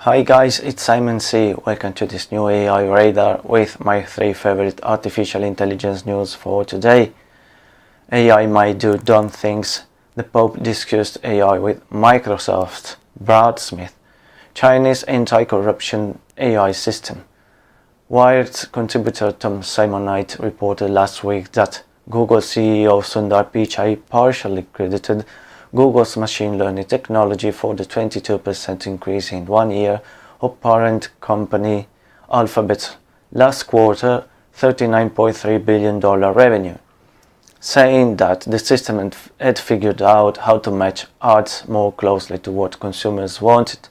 Hi guys, it's Simon C. Welcome to this new AI radar with my 3 favorite artificial intelligence news for today. AI might do dumb things. The Pope discussed AI with Microsoft's Brad Smith. Chinese anti-corruption AI system. Wired's contributor Tom Simonite reported last week that Google CEO Sundar Pichai partially credited Google's machine learning technology for the 22% increase in 1 year of parent company Alphabet's last quarter $39.3 billion revenue, saying that the system had figured out how to match ads more closely to what consumers wanted.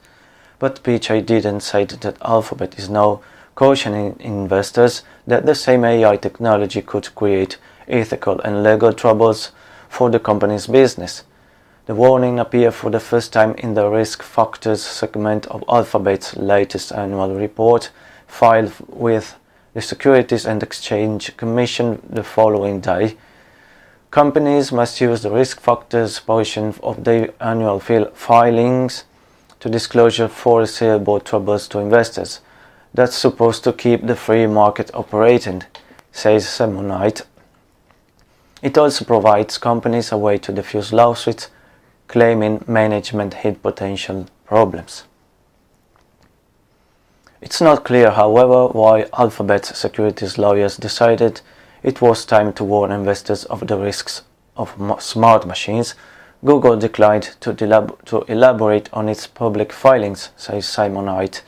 But Pichai didn't say that Alphabet is now cautioning investors that the same AI technology could create ethical and legal troubles for the company's business. The warning appeared for the first time in the Risk Factors segment of Alphabet's latest annual report, filed with the Securities and Exchange Commission the following day. Companies must use the Risk Factors portion of their annual filings to disclose foreseeable troubles to investors. That's supposed to keep the free market operating, says Simonite. It also provides companies a way to defuse lawsuits claiming management hid potential problems. It's not clear, however, why Alphabet's securities lawyers decided it was time to warn investors of the risks of smart machines. Google declined to elaborate on its public filings, says Simonite.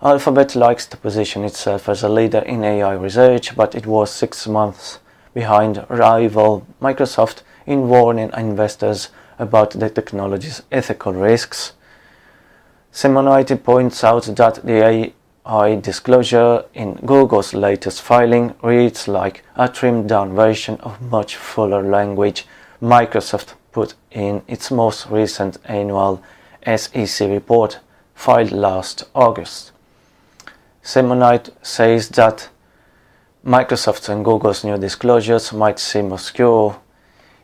Alphabet likes to position itself as a leader in AI research, but it was 6 months behind rival Microsoft in warning investors about the technology's ethical risks. Simonite points out that the AI disclosure in Google's latest filing reads like a trimmed-down version of much fuller language Microsoft put in its most recent annual SEC report filed last August. Simonite says that Microsoft and Google's new disclosures might seem obscure.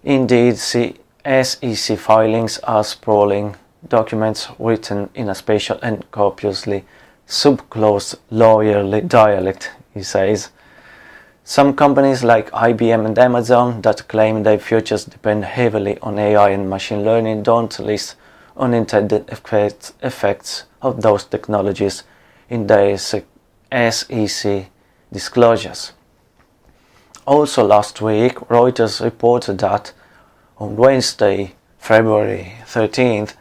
Indeed, SEC filings are sprawling documents written in a spatial and copiously subclosed lawyerly dialect, he says. Some companies like IBM and Amazon that claim their futures depend heavily on AI and machine learning don't list unintended effects of those technologies in their SEC disclosures. Also last week, Reuters reported that on Wednesday, February 13th,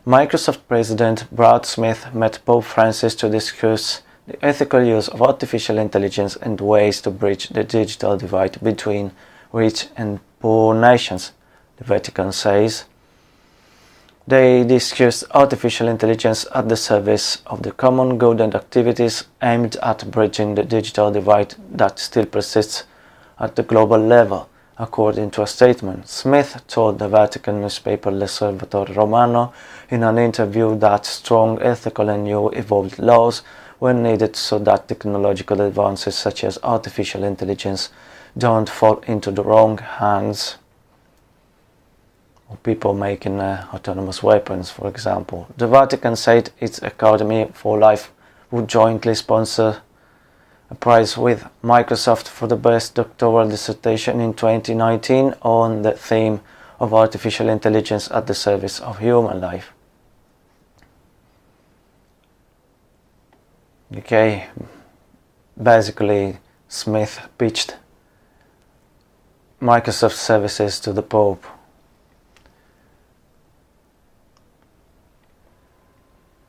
Microsoft President Brad Smith met Pope Francis to discuss the ethical use of artificial intelligence and ways to bridge the digital divide between rich and poor nations, the Vatican says. They discussed artificial intelligence at the service of the common good and activities aimed at bridging the digital divide that still persists at the global level. According to a statement, Smith told the Vatican newspaper L'Osservatore Romano in an interview that strong ethical and new evolved laws were needed so that technological advances such as artificial intelligence don't fall into the wrong hands of people making autonomous weapons, for example. The Vatican said its Academy for Life would jointly sponsor a prize with Microsoft for the best doctoral dissertation in 2019 on the theme of artificial intelligence at the service of human life. Okay, basically Smith pitched Microsoft services to the Pope.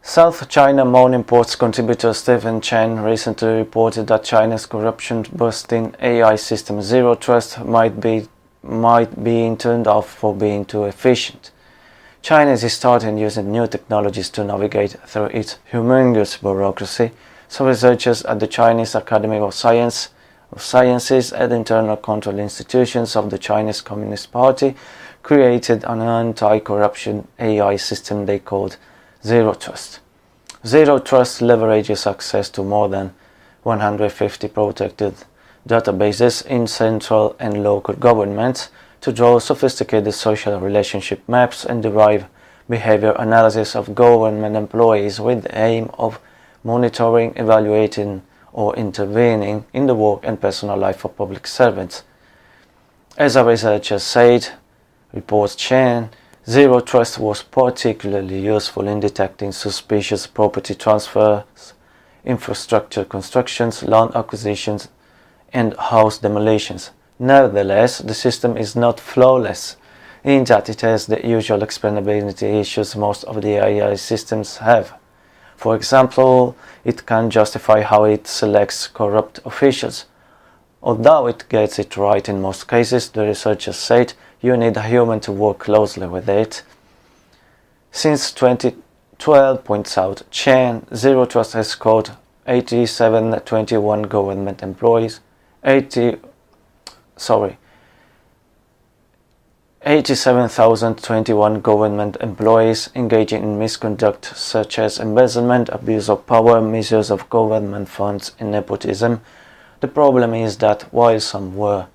South China Morning Post's contributor Stephen Chen recently reported that China's corruption-busting AI system Zero Trust might be turned off for being too efficient. China is starting using new technologies to navigate through its humongous bureaucracy, so researchers at the Chinese Academy of Sciences and internal control institutions of the Chinese Communist Party created an anti-corruption AI system they called Zero Trust. Zero Trust leverages access to more than 150 protected databases in central and local governments to draw sophisticated social relationship maps and derive behavior analysis of government employees with the aim of monitoring, evaluating, or intervening in the work and personal life of public servants. As a researcher said, reports Chen, Zero Trust was particularly useful in detecting suspicious property transfers, infrastructure constructions, land acquisitions, and house demolitions. Nevertheless, the system is not flawless, in that it has the usual explainability issues most of the AI systems have. For example, it can't justify how it selects corrupt officials. Although it gets it right in most cases, the researchers said you need a human to work closely with it. Since 2012, points out Chen, Zero Trust has scored 87,021 government employees, 87,021 government employees engaging in misconduct such as embezzlement, abuse of power, misuse of government funds, and nepotism. The problem is that while some were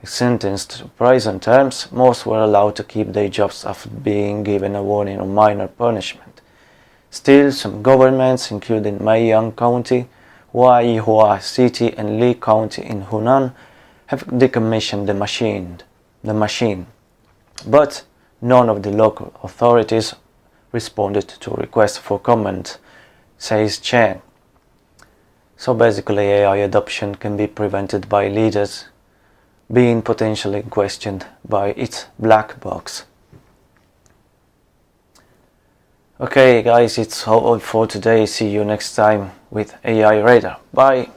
sentenced to prison terms, most were allowed to keep their jobs after being given a warning or minor punishment. Still, some governments, including Maiyang County, Huaihua City, and Li County in Hunan, have decommissioned the machine. But none of the local authorities responded to requests for comment, says Chen. So basically, AI adoption can be prevented by leaders being potentially questioned by its black box. Okay guys, it's all for today. See you next time with AI Radar. Bye!